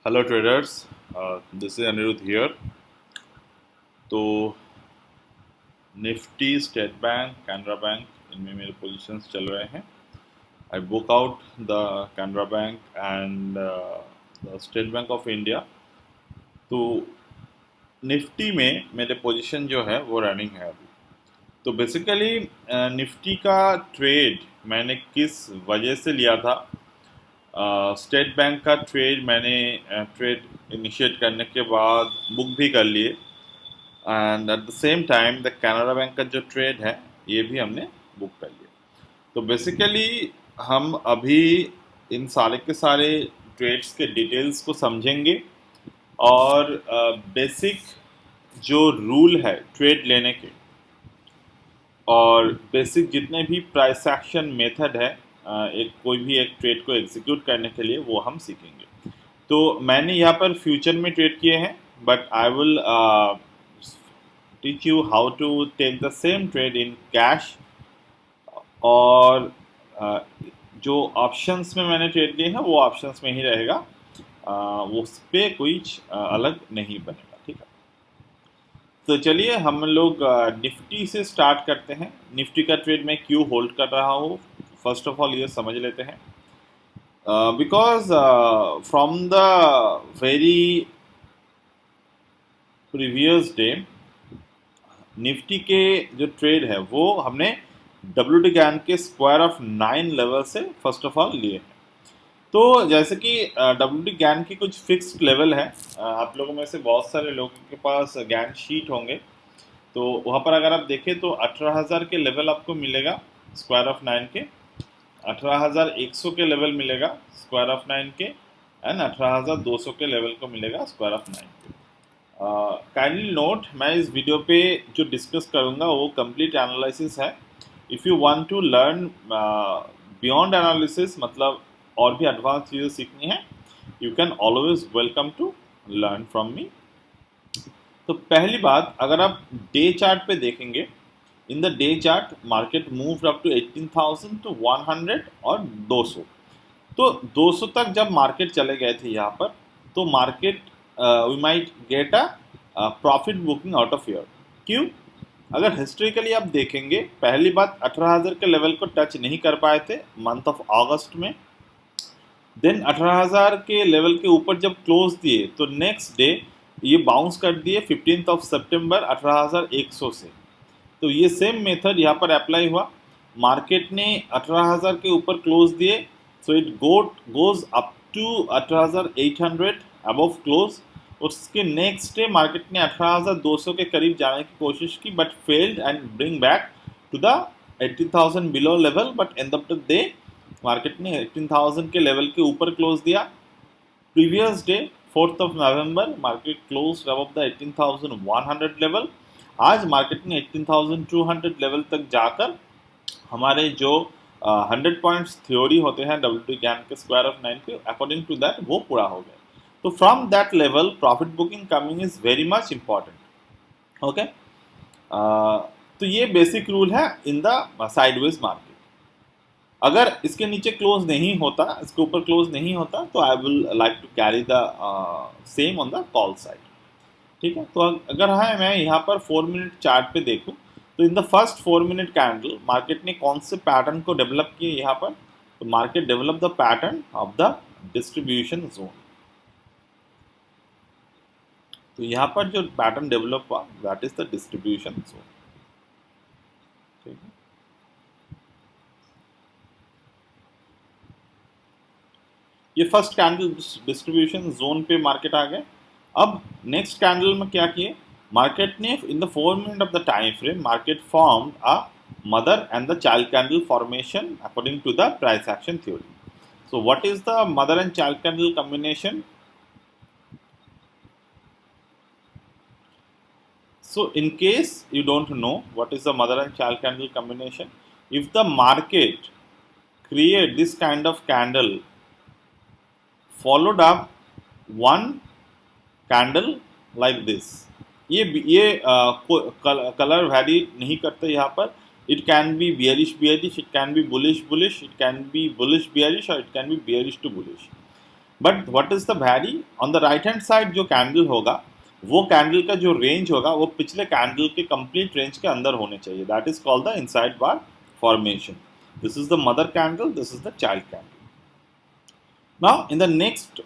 Hello traders, this is Anirudh here. तो Nifty, State Bank, Canara Bank, इनमें मेरे पोजीशंस चल रहे हैं। I book out the Canara Bank and the State Bank of India. तो निफ्टी में मेरे पोजीशन जो है वो रनिंग है अभी। तो बेसिकली निफ्टी का ट्रेड मैंने किस वजह से लिया था। स्टेट बैंक का ट्रेड मैंने ट्रेड इनिशिएट करने के बाद बुक भी कर लिए, and at the same time the Canara bank का जो ट्रेड है ये भी हमने बुक कर लिया। तो बेसिकली हम अभी इन सारे के सारे ट्रेड्स के डिटेल्स को समझेंगे और बेसिक जो रूल है ट्रेड लेने के और बेसिक जितने भी प्राइस एक्शन मेथड है एक कोई भी एक ट्रेड को एग्जीक्यूट करने के लिए वो हम सीखेंगे। तो मैंने यहाँ पर फ्यूचर में ट्रेड किए हैं, but I will teach you how to take the same trade in cash। और जो ऑप्शंस में मैंने ट्रेड लिए हैं वो ऑप्शंस में ही रहेगा, वो उस पर कुछ अलग नहीं बनेगा। ठीक है, तो चलिए हम लोग निफ्टी से स्टार्ट करते हैं। निफ्टी का ट्रेड मैं क्यों होल्ड कर रहा हूँ, फर्स्ट ऑफ ऑल ये समझ लेते हैं। Because from the very previous day Nifty के जो ट्रेड है वो हमने डब्ल्यू टी गैन के स्क्वायर ऑफ 9 लेवल से फर्स्ट ऑफ ऑल लिए हैं। तो जैसे कि डब्ल्यू टी गैन की कुछ फिक्स्ड लेवल है, आप लोगों में से बहुत सारे लोगों के पास गैन शीट होंगे। तो वहाँ पर अगर आप देखें तो 18,000 के लेवल आपको मिलेगा स्क्वायर ऑफ 9 के, 18,100 के लेवल मिलेगा स्क्वायर ऑफ 9 के, एंड 18,200 के लेवल को मिलेगा स्क्वायर ऑफ 9 के। काइंडली नोट, मैं इस वीडियो पे जो डिस्कस करूँगा वो कंप्लीट एनालिसिस है। If you want to learn beyond analysis, मतलब और भी एडवांस चीज़ें सीखनी है, you can always welcome to learn from me. तो पहली बात, अगर आप डे चार्ट पे देखेंगे, in the day chart market move up to 18,000 to 100 और 200। तो 200 तक जब मार्केट चले गए थे यहाँ पर, तो market we might get a profit booking out of year. क्यों? अगर हिस्ट्रिकली आप देखेंगे, पहली बात 18,000 के लेवल को टच नहीं कर पाए थे मंथ ऑफ अगस्त में। देन 18,000 के लेवल के ऊपर जब क्लोज दिए तो नेक्स्ट डे ये बाउंस कर दिए 15 ऑफ सितंबर 18,100 से। तो ये सेम मेथड यहाँ पर अप्लाई हुआ। मार्केट ने 18,000 के ऊपर क्लोज दिए, so it goes up to 18,800 above close. उसके नेक्स्ट डे मार्केट ने 18,200 के करीब जाने की कोशिश की, but failed and bring back to the 18,000 below level. But end of the day market ने 18,000 के लेवल के ऊपर क्लोज दिया। Previous day 4th of November market close above the 18,100 level. आज मार्केट ने 18,200 लेवल तक जाकर हमारे जो 100 पॉइंट्स थ्योरी होते हैं डब्ल्यू टी गैन के स्क्वायर ऑफ 9 के अकॉर्डिंग टू दैट वो पूरा हो गया। तो from that level profit booking coming is very much important. Okay, तो ये बेसिक रूल है इन द साइडवेज मार्केट। अगर इसके नीचे क्लोज नहीं होता, इसके ऊपर क्लोज नहीं होता, तो I will like to carry the same on the call side. ठीक है, तो अगर है मैं यहाँ पर 4 मिनट चार्ट पे देखूँ, तो in the first 4 minute candle market ने कौन से पैटर्न को डेवलप किए यहाँ पर? तो market develop the pattern of the distribution zone. तो यहाँ पर जो पैटर्न डेवलप हुआ that is the distribution zone. ठीक है, ये फर्स्ट कैंडल डिस्ट्रीब्यूशन जोन पे मार्केट आ गए। अब नेक्स्ट कैंडल में क्या किए मार्केट ने? In the 4 minute of the time frame market formed a mother and the child candle formation according to the price action theory. So what is the mother and child candle combination? So in case you don't know what is the mother and child candle combination, if the market create this kind of candle followed up one candle like this, ये colour vary नहीं करते यहाँ पर। It can be bearish, it can be bullish, it can be bullish bearish, और it can be bearish to bullish. But what is the very on the right hand side जो candle होगा वो candle का जो range होगा वो पिछले candle के कंप्लीट रेंज के अंदर होने चाहिए. That is called the inside bar formation. This is the mother candle, this is the child candle. Now, in the next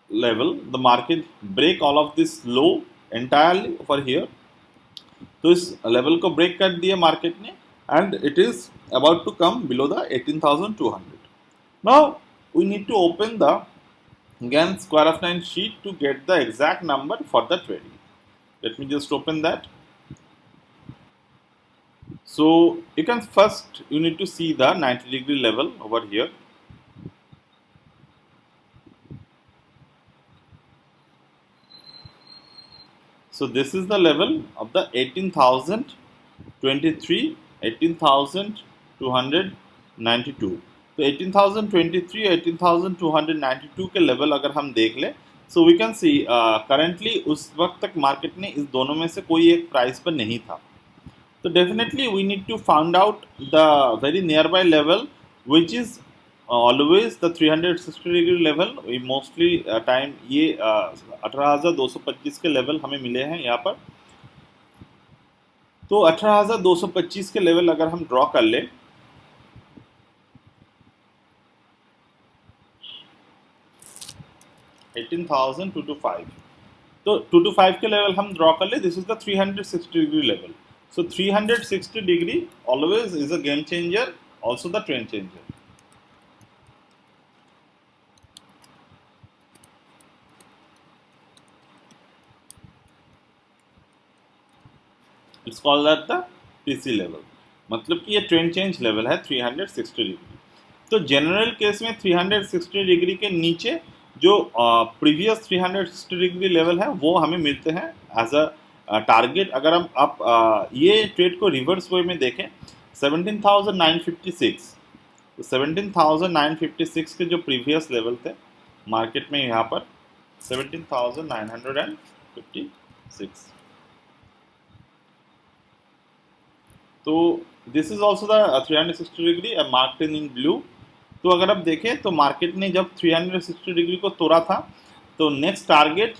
level, the market break all of this low entirely over here. तो इस level को break कर दिया market ने and it is about to come below the 18,200. Now we need to open the again square of 9 sheet to get the exact number for the trading. Let me just open that. So you can first you need to see the 90-degree level over here. So this is the level of the 18,023, 18,292. तो 18,023, 18,292 के level अगर हम देख ले, so we can see currently उस वक्त तक market ने इस दोनों में से कोई एक प्राइस पर नहीं था. तो definitely we need to find out the very nearby level which is always the 360 degree level. We mostly time ये 18,225 के लेवल हमें मिले हैं यहाँ पर. तो 18,225 के लेवल अगर हम ड्रॉ कर ले, तो 225 के लेवल हम ड्रॉ कर ले. This is the 360 degree level. So 360 degree always is a game changer, also the trend changer. It's called that the PC level. मतलब कि ये ट्रेंड चेंज लेवल है 360 डिग्री. तो जनरल केस में 360 डिग्री के नीचे जो प्रीवियस 360 डिग्री लेवल है वो हमें मिलते हैं एज अ टारगेट. अगर हम आप ये ट्रेड को रिवर्स वे में देखें 17,956, तो 17,956 के जो प्रीवियस लेवल थे मार्केट में यहाँ पर 17,956. तो this is also the 360 degree marked in blue. तो अगर आप देखें तो मार्केट ने जब 360 डिग्री को तोड़ा था तो नेक्स्ट टारगेट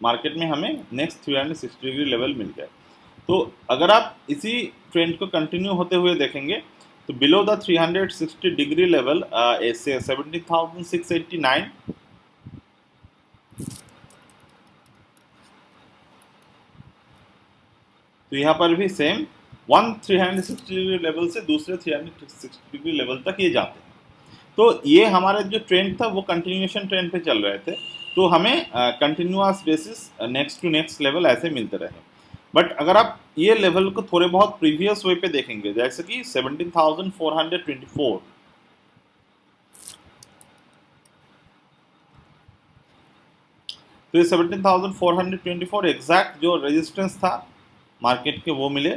मार्केट में हमें नेक्स्ट 360 डिग्री लेवल मिल गया. तो अगर आप इसी ट्रेंड को कंटिन्यू होते हुए देखेंगे तो बिलो द 360 डिग्री लेवल 17,689, तो यहाँ पर भी सेम 360 डिग्री लेवल से दूसरे 360 डिग्री लेवल तक ये जाते हैं. तो ये हमारा जो ट्रेंड था वो कंटिन्यूएशन ट्रेंड पे चल रहे थे. तो हमें continuous basis next to next level ऐसे मिलते रहे. बट अगर आप ये लेवल को थोड़े बहुत प्रीवियस वे पे देखेंगे जैसे कि 17,424, तो ये 17,424 एग्जैक्ट जो रेजिस्टेंस था मार्केट के वो मिले.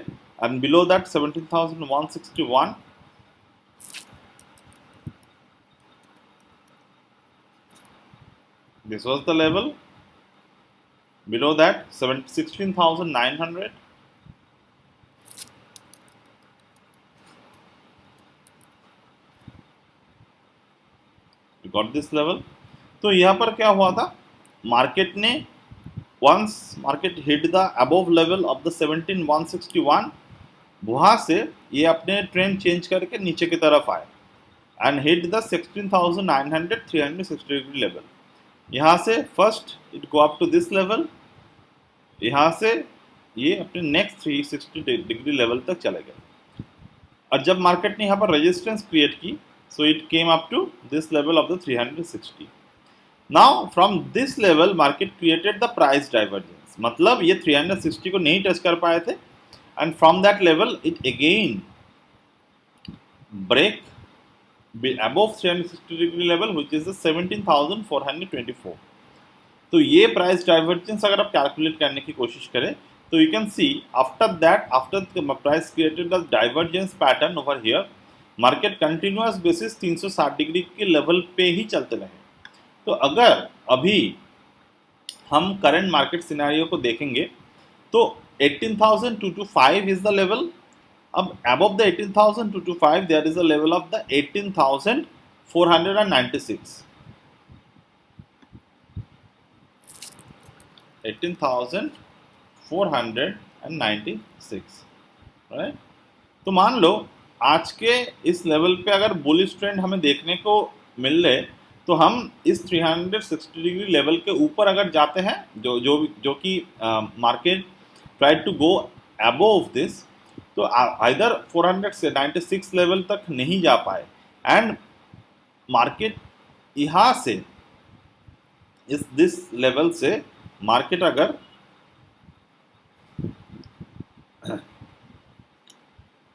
And below that 17,161, this was the level. Below that 16,900, you got this level. तो यहाँ पर क्या हुआ था, मार्केट ने once market hit the above level of the 17,161, वहाँ से ये अपने ट्रेंड चेंज करके नीचे की तरफ आए and hit the 16,900 360 degree level. यहाँ से first it go up to this level, यहाँ से ये अपने नेक्स्ट 360 डिग्री लेवल तक चले गए. और जब मार्केट ने यहाँ पर रेजिस्टेंस क्रिएट की so it came up to this level of the 360. Now from this level market created the price divergence. मतलब ये 360 को नहीं टच कर पाए थे and from that level it again break above 360 degree level which is the 17,424. तो ये price divergence अगर आप कैलकुलेट करने की कोशिश करें तो you can C after that after price created the divergence pattern over here market continuous basis 360 degree के लेवल पे ही चलते रहे. तो अगर अभी हम करंट मार्केट सिनेरियो को देखेंगे तो 18,225 इज द लेवल. अब above the 18,225 there is a level of the 18,496. 18,496, right. तो मान लो आज के इस लेवल पे अगर बुलिश ट्रेंड हमें देखने को मिल रहे, तो हम इस 360 डिग्री लेवल के ऊपर अगर जाते हैं, जो कि market try to go above this, तो आइदर 496 लेवल तक नहीं जा पाए, एंड मार्केट यहाँ से इस दिस लेवल से मार्केट अगर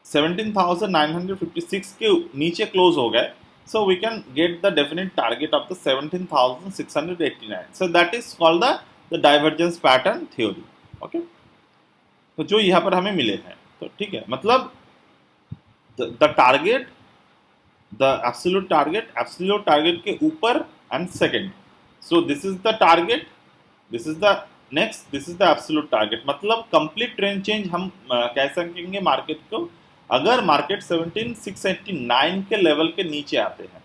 17,956 के नीचे क्लोज हो गए, so we can get the definite target of the 17,689. So that is called the divergence pattern theory. Okay, तो जो यहाँ पर हमें मिले हैं, तो ठीक है, मतलब the target, the absolute target के ऊपर and second, so this is the target, this is the next, this is the absolute target. मतलब कंप्लीट ट्रेंड चेंज हम कह सकेंगे मार्केट को अगर मार्केट 17,689 के लेवल के नीचे आते हैं।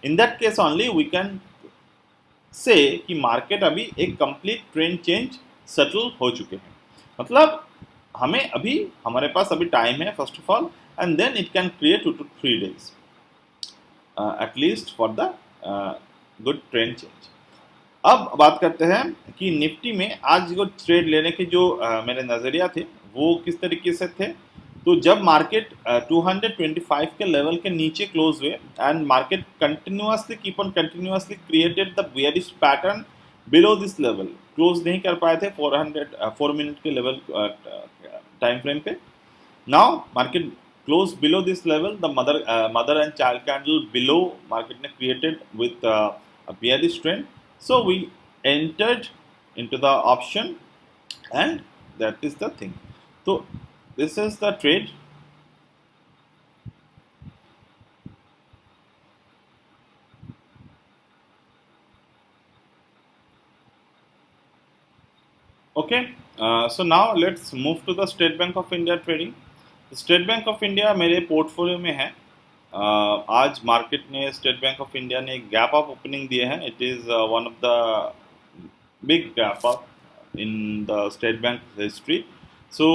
In that case only we can say कि मार्केट अभी एक कंप्लीट ट्रेंड चेंज सेटल हो चुके हैं। मतलब हमें अभी, हमारे पास अभी टाइम है first of all, and then it can create 2 to 3 days at least for the good trend change. अब बात करते हैं कि निफ्टी में आज जो ट्रेड लेने के जो मेरे नज़रिया थे वो किस तरीके से थे। तो जब मार्केट 225 के लेवल के नीचे क्लोज हुए and market continuously created the bearish pattern below this level, close नहीं कर पाए थे 4 मिनट के लेवल टाइम फ्रेम पे। Now market close below this level, the mother and child candle below market ne created with a bearish trend, so we entered into the option, and that is the thing. So this is the trade. Okay, so now let's move to the State Bank of India trading. State Bank of India मेरे portfolio में है। आज market ने, State Bank of India ने gap up opening दिए हैं। It is one of the big gap up in the State Bank history, so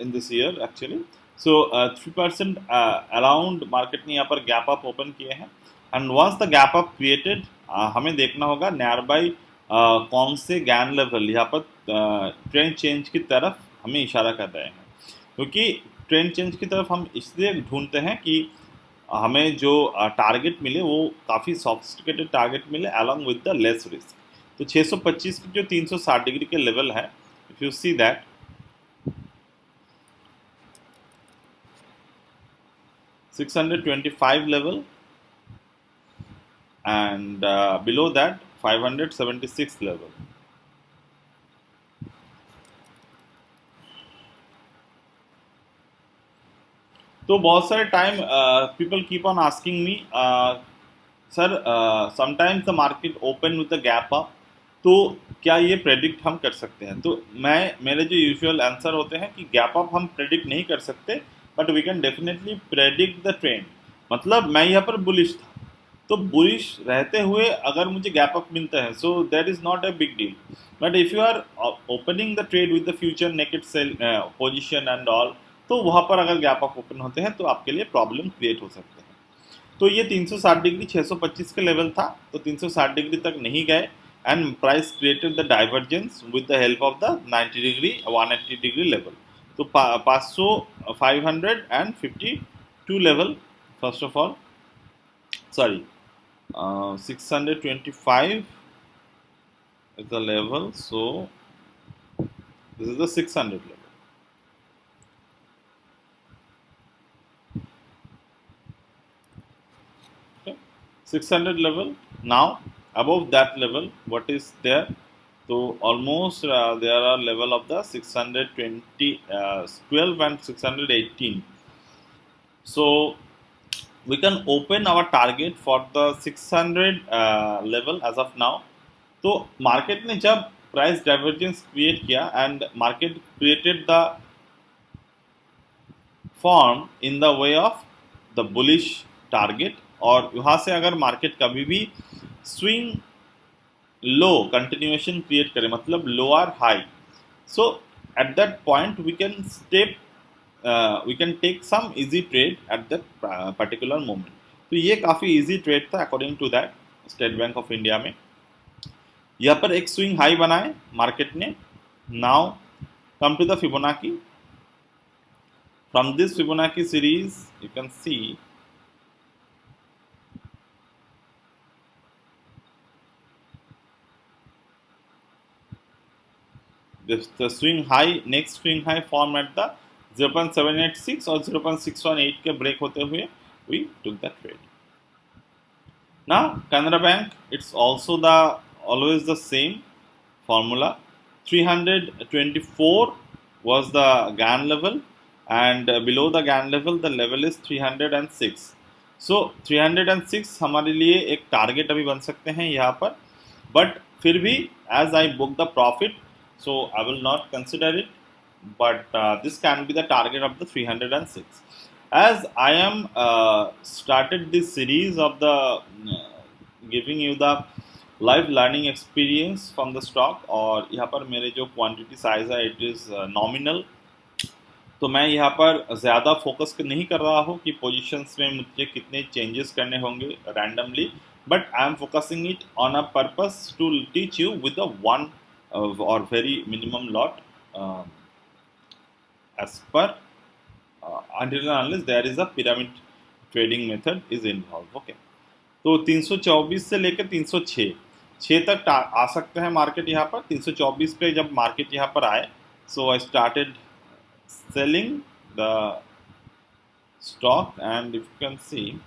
in this year actually. So 3% around market ने यहाँ पर गैप अप ओपन किए हैं, and once the gap up created हमें देखना होगा नियर बाई कौन से गैन लेवल यहाँ पर ट्रेंड चेंज की तरफ हमें इशारा कर रहे हैं, क्योंकि ट्रेंड चेंज की तरफ हम इसलिए ढूंढते हैं कि हमें जो टारगेट मिले वो काफ़ी सॉफिस्टिकेटेड टारगेट मिले along with the less risk. तो 625 की जो 360 डिग्री के लेवल है, if you see that, $625 level, and below that 576 level. तो बहुत सारे time people keep on asking me, sir sometimes the market open with the gap up, तो क्या ये प्रेडिक्ट हम कर सकते हैं? तो मेरे जो यूजुअल आंसर होते हैं कि गैप अप हम प्रेडिक्ट नहीं कर सकते, but we can definitely predict the trend. मतलब मैं यहाँ पर बुलिश था, तो बुलिश रहते हुए अगर मुझे गैप अप मिलता है, so that is not a big deal. But if you are opening the trade with the future naked sell position and all, तो वहाँ पर अगर गैप अप ओपन होते हैं तो आपके लिए प्रॉब्लम क्रिएट हो सकते हैं। तो ये 360 डिग्री 625 के लेवल था, तो 360 डिग्री तक नहीं गए, and price created the divergence with the help of the 90 degree 180 degree level. तो 500 552 level first of all, sorry 625 is the level, so this is the 600 level. 600 level. Now above that level what is there? So almost there are level of the 620 12 and 618. So we can open our target for the 600 level as of now. तो market ने जब price divergence create किया and market created the form in the way of the bullish target, और यहाँ से अगर market कभी भी स्विंग लो कंटिन्यूएशन क्रिएट करे, मतलब low or high, so at that point we can take some easy trade at that particular moment. तो ये काफ़ी इजी ट्रेड था according to that State Bank of India में। यहाँ पर एक स्विंग हाई बनाए मार्केट ने। Now come to the Fibonacci. From this Fibonacci series you can see the swing high, next swing high form at the 0.786 और 0.618 के break होते हुए we took the trade. Now Canara Bank, it's also the always the same formula. 324 was the GAN level, and below the GAN level the level is 306. So 306 हमारे लिए एक target अभी बन सकते हैं यहाँ पर, बट फिर भी as I book the profit, so I will not consider it, but this can be the target of the 306. As I am started this series of the giving you the live learning experience from the stock, और यहाँ पर मेरे जो quantity size है it is nominal, तो मैं यहाँ पर ज़्यादा फोकस नहीं कर रहा हूँ कि पोजीशंस में मुझे कितने चेंजेस करने होंगे randomly, but I am focusing it on a purpose to teach you with a one or very minimum lot as per until and unless there is a pyramid trading method is involved. Okay. तो 324 से लेकर 306 तक आ सकते हैं market यहाँ पर। 324 पे जब मार्केट यहाँ पर आए, so I started selling the stock, and if you can see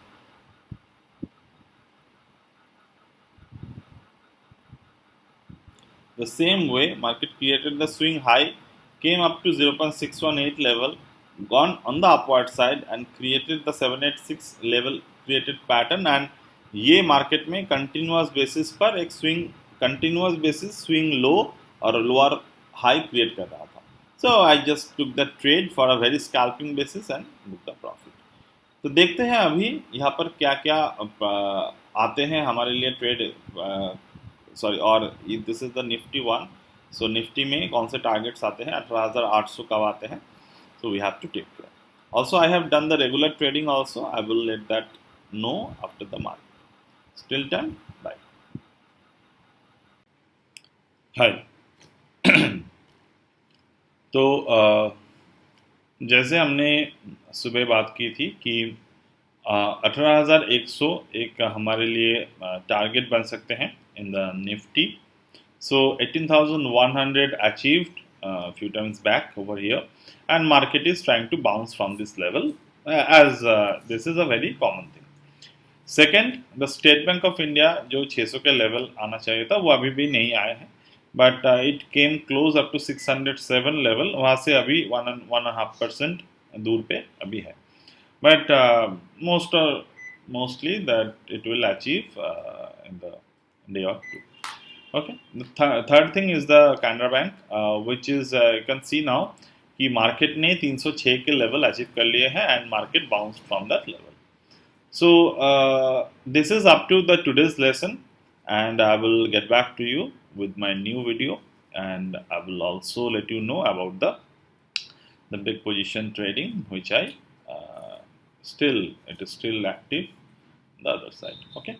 the same way market created the swing high, came up to 0.618 level, gone on the upward side and created the 786 level created pattern, and ये market में continuous basis पर एक continuous basis swing low और lower high create कर रहा था। So I just took the trade for a very scalping basis and book the profit. तो देखते हैं अभी यहाँ पर क्या क्या आते हैं हमारे लिए ट्रेड, सॉरी, और this is the Nifty one. So Nifty में कौन से टारगेट्स आते हैं, 18,800 कब आते हैं, so we have to take care. Also I have done the regular trading also, I will let that know after the market. Still done? Bye. Hi. तो जैसे हमने सुबह बात की थी कि 18,100 एक हमारे लिए टारगेट बन सकते हैं in the Nifty. So 18,100 achieved few times back over here, and market is trying to bounce from this level, as this is a very common thing. Second, the State Bank of India जो 600 के level आना चाहिए था वो अभी भी नहीं आया है, but it came close up to 607 level, वहाँ से अभी 1.5% दूर पे अभी है, but mostly that it will achieve in the day or two. Okay, third thing is the Canara Bank, which is you can see now कि मार्केट ने 306 के लेवल अचीव कर लिए हैं and market bounce from that level. So this is up to the today's lesson, and I will get back to you with my new video, and I will also let you know about the big position trading, which I it is still active the other side. Okay.